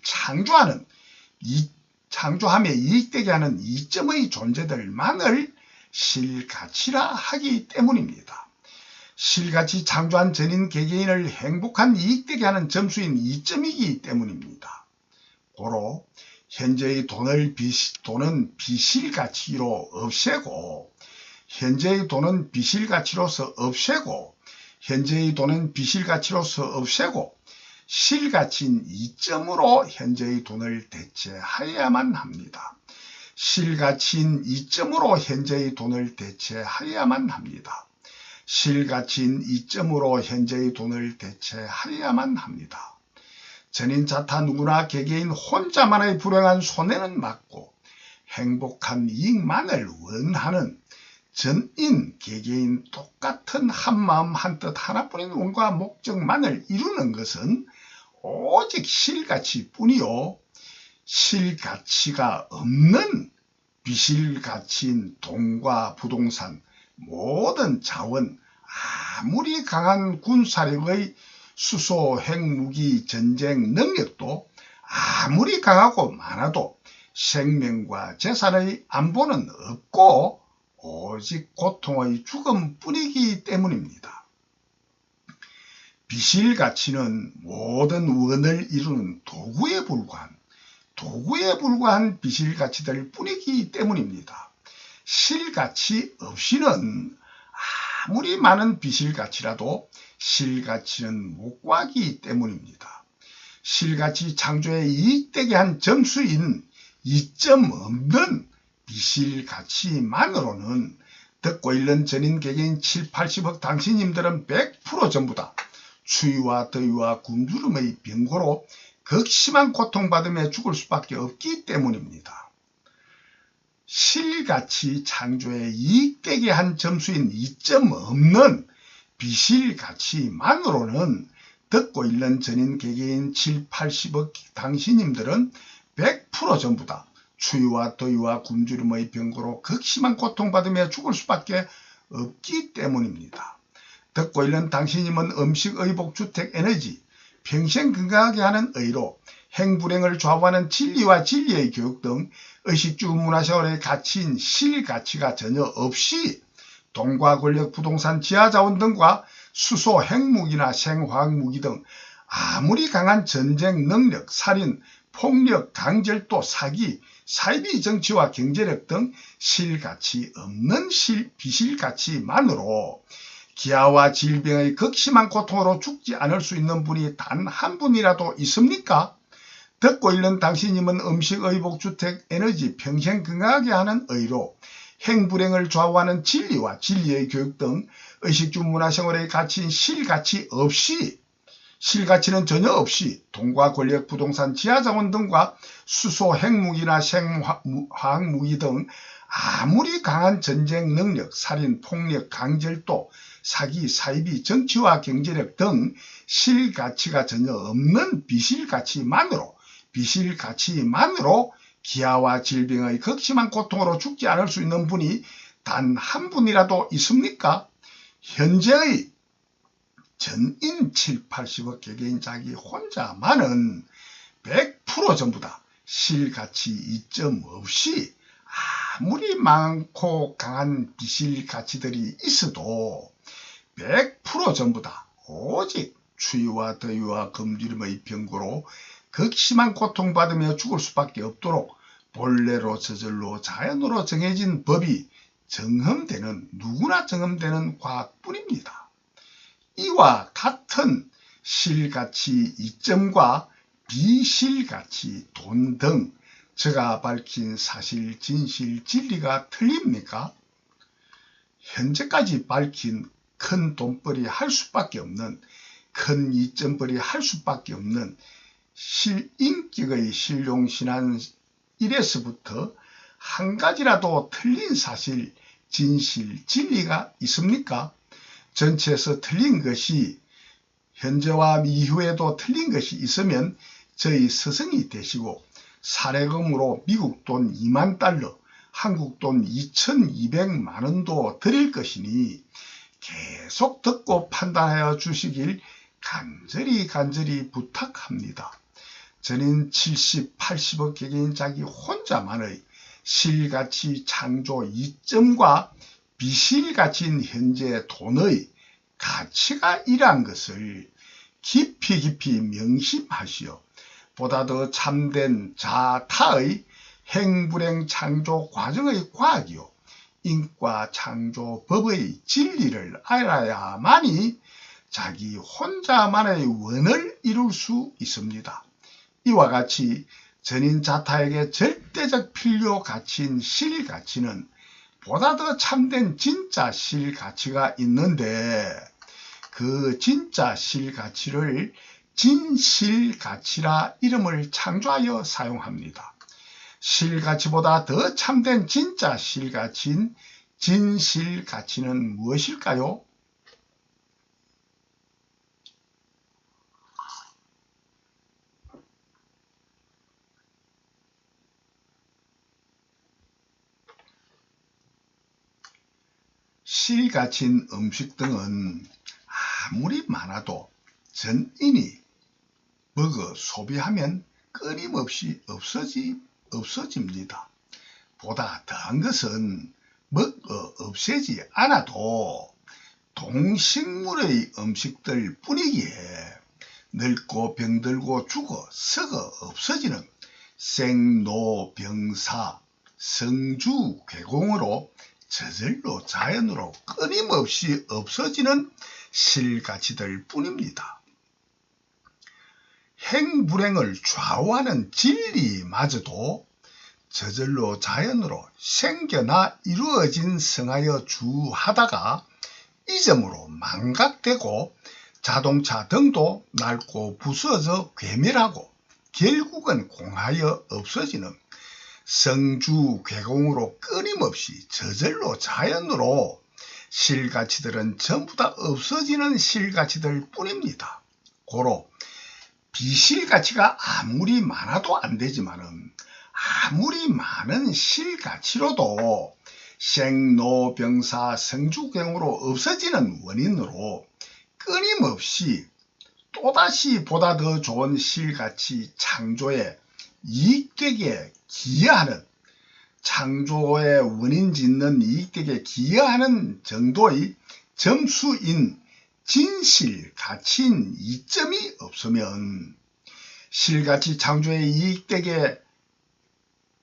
창조하며 이익되게 하는 이점의 존재들만을 실가치라 하기 때문입니다. 실가치 창조한 전인 개개인을 행복한 이익되게 하는 점수인 이점이기 때문입니다. 고로 현재의 돈은 비실가치로 없애고 현재의 돈은 비실가치로서 없애고 현재의 돈은 비실가치로서 없애고 실가치인 이점으로 현재의 돈을 대체하여야만 합니다. 실가치인 이점으로 현재의 돈을 대체하여야만 합니다. 실가치인 이점으로 현재의 돈을 대체하여야만 합니다. 전인자타 누구나 개개인 혼자만의 불행한 손해는 막고 행복한 이익만을 원하는 전인 개개인 똑같은 한마음 한뜻 하나뿐인 원과 목적만을 이루는 것은 오직 실가치뿐이요 실가치가 없는 비실가치인 돈과 부동산, 모든 자원, 아무리 강한 군사력의 수소, 핵무기, 전쟁 능력도 아무리 강하고 많아도 생명과 재산의 안보는 없고 오직 고통의 죽음뿐이기 때문입니다. 비실가치는 모든 원을 이루는 도구에 불과한 비실가치들 뿐이기 때문입니다. 실가치 없이는 아무리 많은 비실가치라도 실가치는 못 구하기 때문입니다. 실가치 창조에 이익되게 한 점수인 2점 없는 비실가치만으로는 듣고 있는 전인 개개인 7, 80억 당신님들은 100% 전부 다 추위와 더위와 굶주림의 병고로 극심한 고통받으며 죽을 수밖에 없기 때문입니다. 실가치 창조에 이익되게 한 점수인 2점 없는 비실가치만으로는 듣고 있는 전인 개개인 7, 80억 당신님들은 100% 전부 다 추위와 더위와 굶주림의 병고로 극심한 고통받으며 죽을 수밖에 없기 때문입니다. 듣고 있는 당신님은 음식, 의복, 주택, 에너지, 평생 건강하게 하는 의로 행불행을 좌우하는 진리와 진리의 교육 등 의식주 문화생활의 가치인 실가치가 전혀 없이 돈과 권력, 부동산, 지하자원 등과 수소, 핵무기나 생화학무기 등 아무리 강한 전쟁 능력, 살인, 폭력, 강절도, 사기, 사이비 정치와 경제력 등 실가치 없는 비실가치만으로 기아와 질병의 극심한 고통으로 죽지 않을 수 있는 분이 단 한 분이라도 있습니까? 듣고 있는 당신님은 음식, 의복, 주택, 에너지, 평생 건강하게 하는 의로 행불행을 좌우하는 진리와 진리의 교육 등 의식주 문화생활의 가치인 실가치 없이, 실가치는 전혀 없이 돈과 권력, 부동산, 지하자원 등과 수소, 핵무기나 생화학무기 등 아무리 강한 전쟁 능력, 살인, 폭력, 강절도, 사기, 사이비, 정치와 경제력 등 실가치가 전혀 없는 비실가치만으로 기아와 질병의 극심한 고통으로 죽지 않을 수 있는 분이 단 한 분이라도 있습니까? 현재의 전인 7, 80억 개개인 자기 혼자만은 100% 전부 다 실가치 이점 없이 아무리 많고 강한 비실가치들이 있어도 100% 전부 다 오직 추위와 더위와 굶주림의 병고로 극심한 고통받으며 죽을 수밖에 없도록 본래로 저절로 자연으로 정해진 법이 누구나 정험되는 과학뿐입니다. 이와 같은 실가치 이점과 비실가치 돈 등 제가 밝힌 사실, 진실, 진리가 틀립니까? 현재까지 밝힌 큰 돈벌이 할 수밖에 없는, 큰 이점벌이 할 수밖에 없는 인격의 실용신안 1에서부터 한 가지라도 틀린 사실, 진실, 진리가 있습니까? 전체에서 틀린 것이 현재와 이후에도 틀린 것이 있으면 저희 스승이 되시고 사례금으로 미국 돈 2만 달러, 한국 돈 2,200만 원도 드릴 것이니 계속 듣고 판단하여 주시길 간절히 부탁합니다. 전인 70, 80억 개개인 자기 혼자만의 실가치 창조 이점과 비실가치인 현재 돈의 가치가 이러한 것을 깊이 명심하시어 보다 더 참된 자타의 행불행 창조 과정의 과학이요 인과 창조법의 진리를 알아야만이 자기 혼자만의 원을 이룰 수 있습니다. 이와 같이 전인 자타에게 절대적 필요 가치인 실가치는 보다 더 참된 진짜 실가치가 있는데 그 진짜 실가치를 진실가치라 이름을 창조하여 사용합니다. 실가치보다 더 참된 진짜 실가치인 진실가치는 무엇일까요? 실가치인 음식 등은 아무리 많아도 전인이 먹어 소비하면 끊임없이 없어집니다. 보다 더한 것은 먹어 없애지 않아도 동식물의 음식들 뿐이기에 늙고 병들고 죽어 썩어 없어지는 생로병사, 성주괴공으로 저절로 자연으로 끊임없이 없어지는 실가치들 뿐입니다. 행불행을 좌우하는 진리마저도 저절로 자연으로 생겨나 이루어진 성하여 주하다가 이점으로 망각되고 자동차 등도 낡고 부서져 괴멸하고 결국은 공하여 없어지는 성주괴공으로 끊임없이 저절로 자연으로 실가치들은 전부 다 없어지는 실가치들 뿐입니다. 고로 비실가치가 아무리 많아도 안 되지만은 아무리 많은 실가치로도 생로병사 성주경으로 없어지는 원인으로 끊임없이 또다시 보다 더 좋은 실가치 창조에 이익되게 기여하는, 창조의 원인 짓는 이익되게 기여하는 정도의 점수인 진실가치인 이점이 없으면, 실가치 창조에 이익되게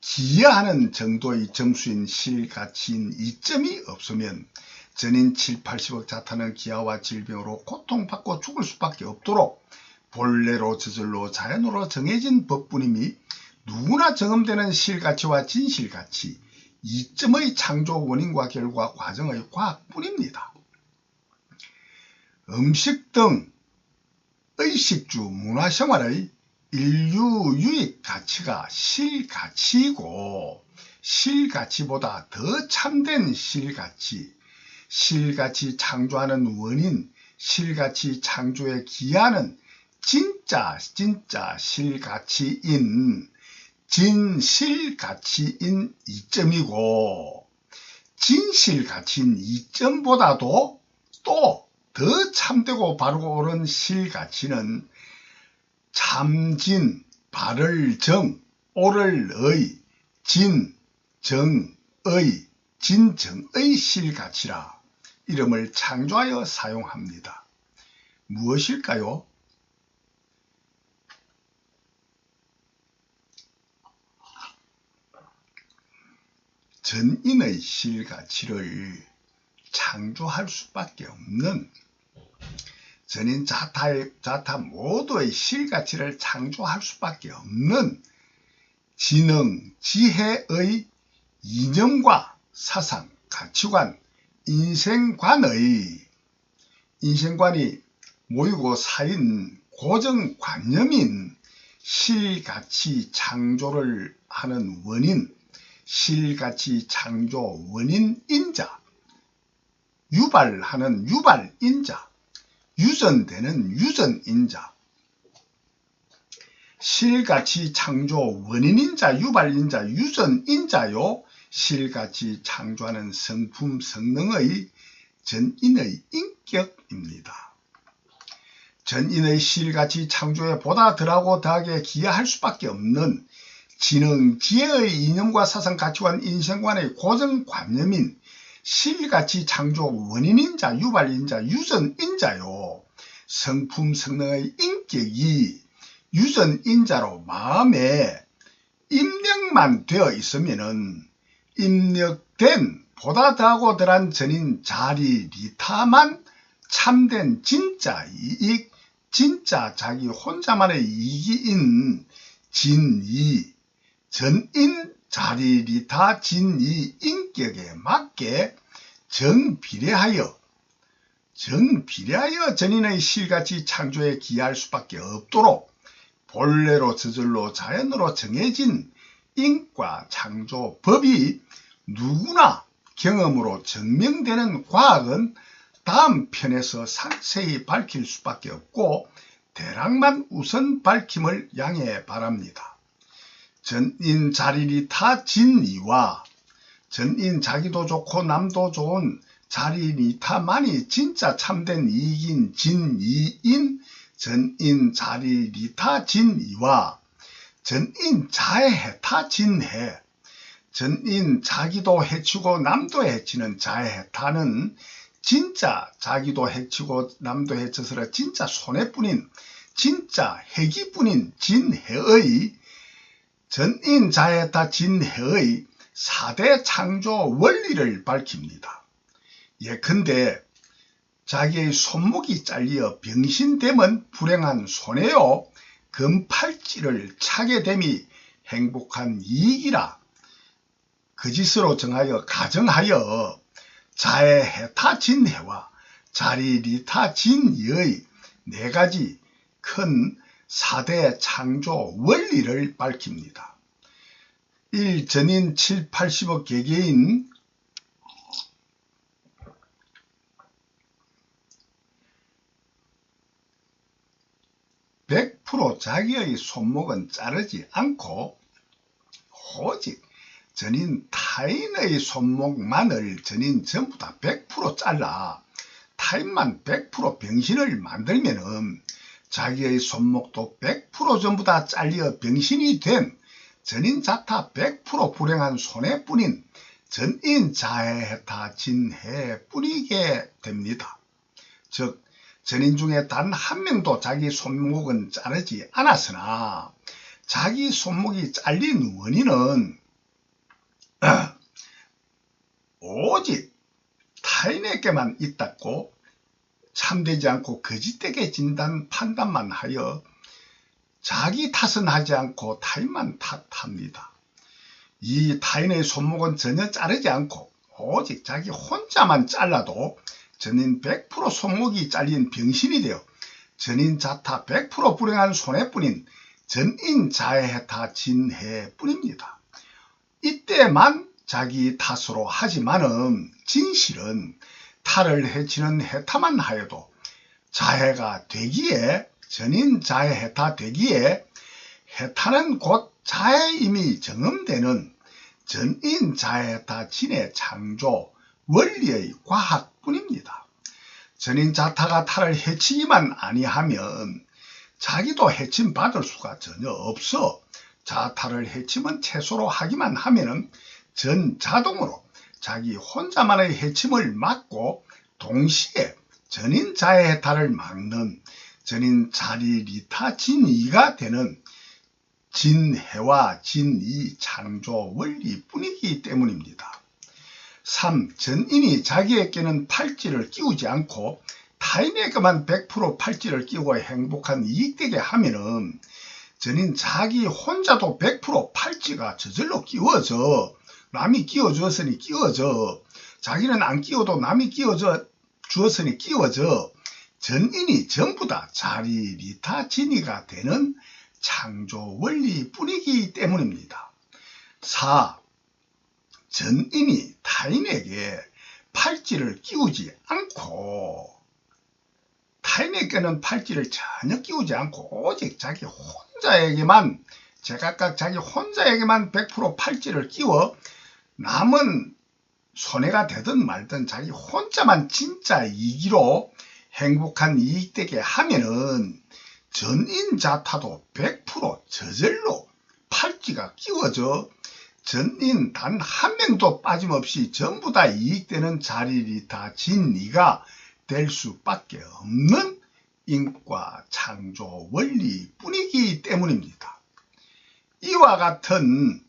기여하는 정도의 점수인 실가치인 이점이 없으면 전인 7, 80억 자타는 기아와 질병으로 고통받고 죽을 수밖에 없도록 본래로 저절로 자연으로 정해진 법뿐임이 누구나 경험되는 실가치와 진실가치, 이점의 창조 원인과 결과 과정의 과학뿐입니다. 음식 등 의식주 문화생활의 인류 유익 가치가 실가치이고, 실가치보다 더 참된 실가치, 실가치 창조하는 원인, 실가치 창조에 기여하는 진짜 실가치인 진실가치인 이점이고, 진실가치인 이점보다도 또 더 참되고 바르고 옳은 실가치는 참진, 바를 정, 옳을 의, 진, 정의, 진정의 실가치라 이름을 창조하여 사용합니다. 무엇일까요? 전인의 실가치를 창조할 수밖에 없는, 전인 자타 모두의 실가치를 창조할 수밖에 없는 지능, 지혜의 이념과 사상, 가치관, 인생관이 모이고 쌓인 고정관념인 실가치 창조를 하는 원인, 실가치 창조 원인인자, 유발하는 유발인자, 유전되는 유전인자, 실가치 창조 원인인자, 유발인자, 유전인자요, 실가치 창조하는 성품 성능의 전인의 인격입니다. 전인의 실가치 창조에 보다 덜하고 더하게 기여할 수밖에 없는 지능, 지혜의 이념과 사상, 가치관, 인생관의 고정관념인 실가치 창조 원인인자, 유발인자, 유전인자요, 성품 성능의 인격이 유전인자로 마음에 입력만 되어 있으면은 입력된 보다 더하고 덜한 전인 자리리타만 참된 진짜 이익, 진짜 자기 혼자만의 이익인 진이, 전인 자리리타 진이 인격에 맞게 정비례하여 전인의 실가치 창조에 기여할 수밖에 없도록 본래로 저절로 자연으로 정해진 인과 창조 법이 누구나 경험으로 증명되는 과학은 다음 편에서 상세히 밝힐 수밖에 없고 대략만 우선 밝힘을 양해 바랍니다. 전인 자리리타 진이와 전인 자기도 좋고 남도 좋은 자리리타만이 진짜 참된 이익인 진이인 전인 자리리타 진이와 전인 자해해타 진해, 전인 자기도 해치고 남도 해치는 자해해타는 진짜 자기도 해치고 남도 해쳐서 진짜 손해뿐인, 진짜 해기뿐인 진해의, 전인 자해해타 진해의 4대 창조 원리를 밝힙니다. 예컨대 자기의 손목이 잘려 병신됨은 불행한 손해요, 금팔찌를 차게 됨이 행복한 이익이라 거짓으로 가정하여 자해해타 진해와 자리리타 진이의 4가지 큰 4대 창조 원리를 밝힙니다. 1. 전인 7, 80억 개개인 100% 자기의 손목은 자르지 않고 오직 전인 타인의 손목만을 전인 전부 다 100% 잘라 타인만 100% 병신을 만들면은 자기의 손목도 100% 전부 다 잘려 병신이 된 전인 자타 100% 불행한 손해뿐인 전인 자해해타 진해뿐이게 됩니다. 즉 전인 중에 단 한 명도 자기 손목은 자르지 않았으나 자기 손목이 잘린 원인은 오직 타인에게만 있다고 참되지 않고 거짓되게 진단 판단만 하여 자기 탓은 하지 않고 타인만 탓합니다. 이 타인의 손목은 전혀 자르지 않고 오직 자기 혼자만 잘라도 전인 100% 손목이 잘린 병신이 되어 전인 자타 100% 불행한 손해뿐인 전인 자해해타 진해뿐입니다. 이때만 자기 탓으로 하지만은 진실은 타를 해치는 해타만 하여도 자해가 되기에 전인 자해해타 되기에 해타는 곧 자해임이 정음되는 전인 자해해타 진의 창조 원리의 과학뿐입니다. 전인 자타가 타를 해치기만 아니하면 자기도 해침 받을 수가 전혀 없어 자타를 해침은 최소로 하기만 하면은 전 자동으로 자기 혼자만의 해침을 막고 동시에 전인 자해해타를 막는 전인 자리리타 진이가 되는 진해와 진이 창조 원리뿐이기 때문입니다. 3. 전인이 자기에게는 팔찌를 끼우지 않고 타인에게만 100% 팔찌를 끼우고 행복한 이익되게 하면은 전인 자기 혼자도 100% 팔찌가 저절로 끼워져 남이 끼워주었으니 끼워져 자기는 안 끼워도 남이 끼워져 주었으니 끼워져 전인이 전부 다 자리리타 진이가 되는 창조 원리뿐이기 때문입니다. 4. 전인이 타인에게 팔찌를 끼우지 않고 타인에게는 팔찌를 전혀 끼우지 않고 오직 자기 혼자에게만 제각각 자기 혼자에게만 100% 팔찌를 끼워 남은 손해가 되든 말든 자기 혼자만 진짜 이기로 행복한 이익되게 하면은 전인 자타도 100% 저절로 팔찌가 끼워져 전인 단 한 명도 빠짐없이 전부 다 이익되는 자리리타 진리가 될 수밖에 없는 인과 창조 원리뿐이기 때문입니다. 이와 같은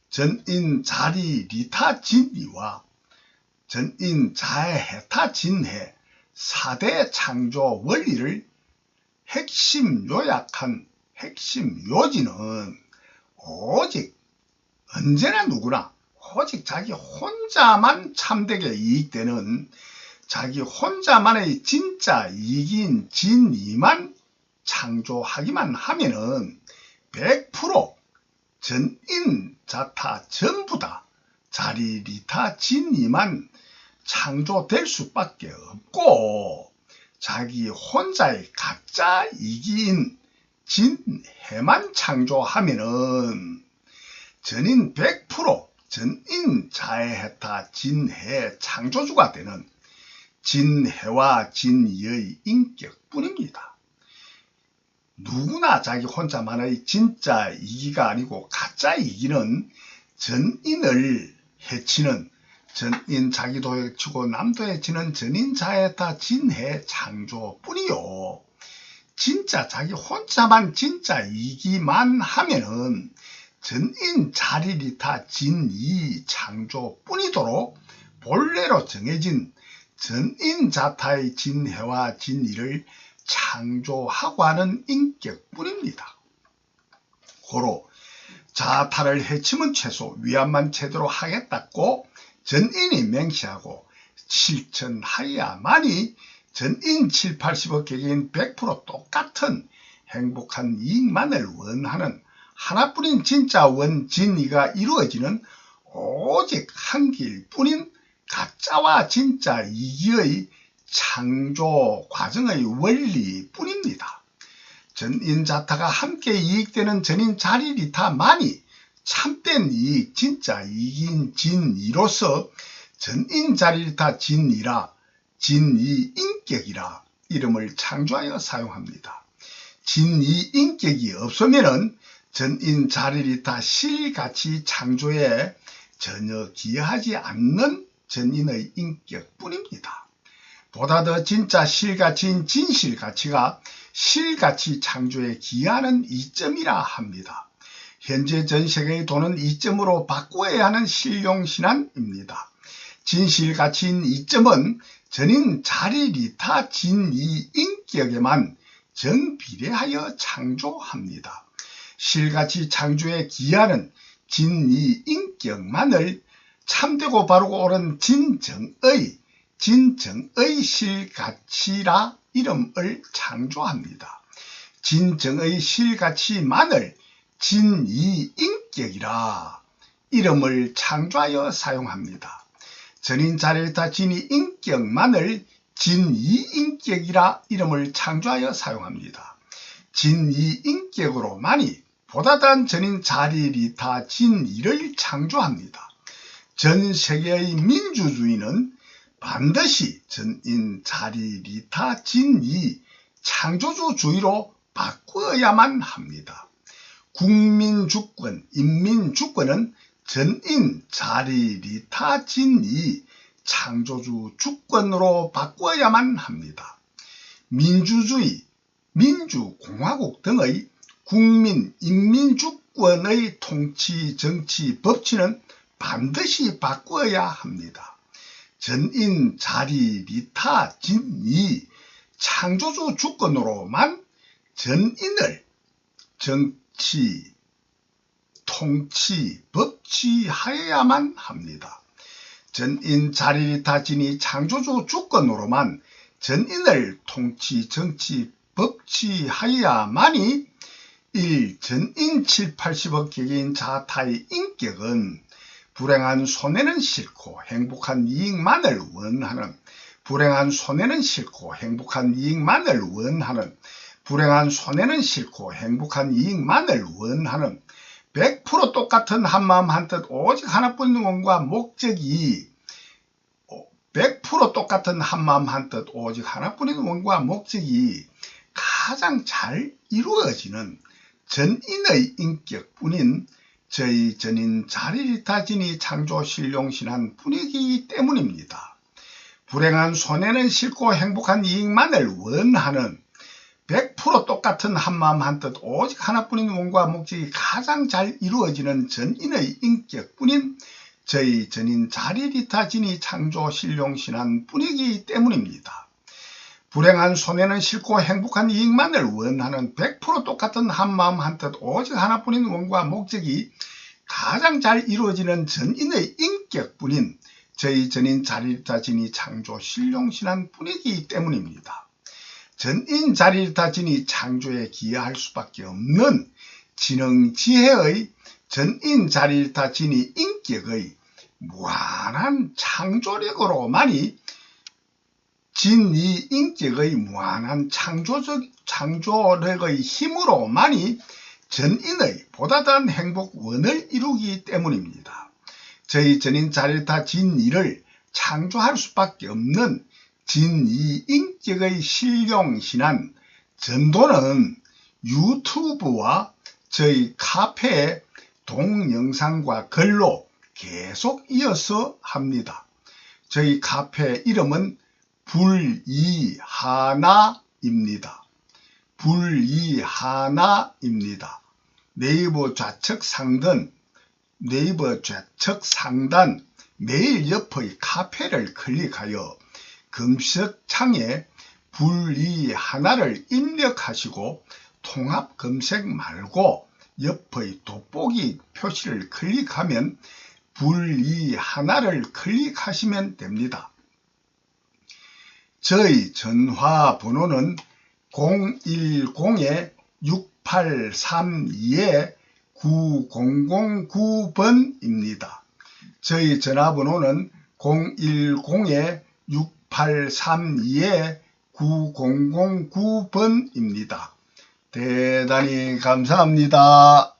전인 자리리타 진리와 전인 자해해타 진해 4대 창조 원리를 핵심 요약한 핵심 요지는 오직 언제나 누구나 오직 자기 혼자만 참되게 이익되는 자기 혼자만의 진짜 이익인 진이만 창조하기만 하면은 100% 전인 자타 전부 다 자리리타 진이만 창조될 수밖에 없고 자기 혼자의 가짜 이익인 진해만 창조하면은 전인 100% 전인 자해해타 진해 창조주가 되는 진해와 진이의 인격뿐입니다. 누구나 자기 혼자만의 진짜 이기가 아니고 가짜 이기는 전인을 해치는 전인 자기도 해치고 남도 해치는 전인 자해해타 진해 창조뿐이요. 진짜 자기 혼자만 진짜 이기만 하면은 전인 자리리타 진이 창조뿐이도록 본래로 정해진 전인 자타의 진해와 진이를 창조하고 하는 인격뿐입니다. 고로 자타를 해치면 최소 위안만 제대로 하겠다고 전인이 맹세하고 실천하여야만이 전인 7, 80억 개개인 100% 똑같은 행복한 이익만을 원하는 하나뿐인 진짜 원진이가 이루어지는 오직 한 길뿐인 가짜와 진짜 이기의 창조 과정의 원리뿐입니다. 전인 자타가 함께 이익되는 전인 자리리타만이 참된 이익, 진짜 이익인 진이로서 전인자리리타 진이라, 진이인격이라 이름을 창조하여 사용합니다. 진이인격이 없으면 전인자리리타 실가치 창조에 전혀 기여하지 않는 전인의 인격뿐입니다. 보다 더 진짜 실가치인 진실가치가 실가치 창조에 기여하는 이점이라 합니다. 현재 전 세계의 돈은 이점으로 바꾸어야 하는 실용신앙입니다. 진실가치인 이점은 전인 자리리타 진이인격에만 정비례하여 창조합니다. 실가치 창조에 기여하는 진이인격만을 참되고 바르고 옳은 진정의 실가치라 이름을 창조합니다. 진정의 실가치만을 진이인격이라 이름을 창조하여 사용합니다. 전인자리리타 진이인격만을 진이인격이라 이름을 창조하여 사용합니다. 진이인격으로만이 보다 더한 전인자리리타 진이를 창조합니다. 전 세계의 민주주의는 반드시 전인자리리타 진이 창조주주의로 바꾸어야만 합니다. 국민주권, 인민주권은 전인자리리타 진이 창조주 주권으로 바꾸어야만 합니다. 민주주의, 민주공화국 등의 국민, 인민주권의 통치, 정치, 법치는 반드시 바꾸어야 합니다. 전인자리리타 진이 창조주 주권으로만 전인을 정치, 통치, 법치하여야만 합니다. 전인자리리타 진이 창조주 주권으로만 전인을 통치, 정치, 법치하여야만이 1. 전인 7, 80억 개개인 자타의 인격은 불행한 손해는 싫고 행복한 이익만을 원하는, 불행한 손해는 싫고 행복한 이익만을 원하는, 불행한 손해는 싫고 행복한 이익만을 원하는 100% 똑같은 한마음 한뜻 오직 하나뿐인 원과 목적이 100% 똑같은 한마음 한뜻 오직 하나뿐인 원과 목적이 가장 잘 이루어지는 전인의 인격뿐인 저희 전인 자리리타 진이 창조 실용신한 분위기 때문입니다. 불행한 손해는 싫고 행복한 이익만을 원하는 100% 똑같은 한마음 한뜻 오직 하나뿐인 원과 목적이 가장 잘 이루어지는 전인의 인격뿐인 저희 전인 자리리타 진이 창조 실용신한 분위기 때문입니다. 불행한 손해는 싫고 행복한 이익만을 원하는 100% 똑같은 한마음 한뜻 오직 하나뿐인 원과 목적이 가장 잘 이루어지는 전인의 인격뿐인 저희 전인 자리리타 진이 창조 실용신한 분위기 때문입니다. 전인 자리리타 진이 창조에 기여할 수밖에 없는 지능지혜의 전인 자리리타 진이 인격의 무한한 창조력으로만이 진이 인격의 무한한 창조력의 힘으로만이 전인의 보다 더한 행복원을 이루기 때문입니다. 저희 전인 자리리타 진이를 창조할 수밖에 없는 진이 인격의 실용신한 전도는 유튜브와 저희 카페의 동영상과 글로 계속 이어서 합니다. 저희 카페 이름은 불이하나입니다. 불이하나입니다. 네이버 좌측 상단 메일 옆의 카페를 클릭하여 검색창에 불이하나를 입력하시고 통합 검색 말고 옆의 돋보기 표시를 클릭하면 불이하나를 클릭하시면 됩니다. 저희 전화 번호는 010-6832-9009번입니다. 저희 전화번호는 010-6832-9009번입니다. 대단히 감사합니다.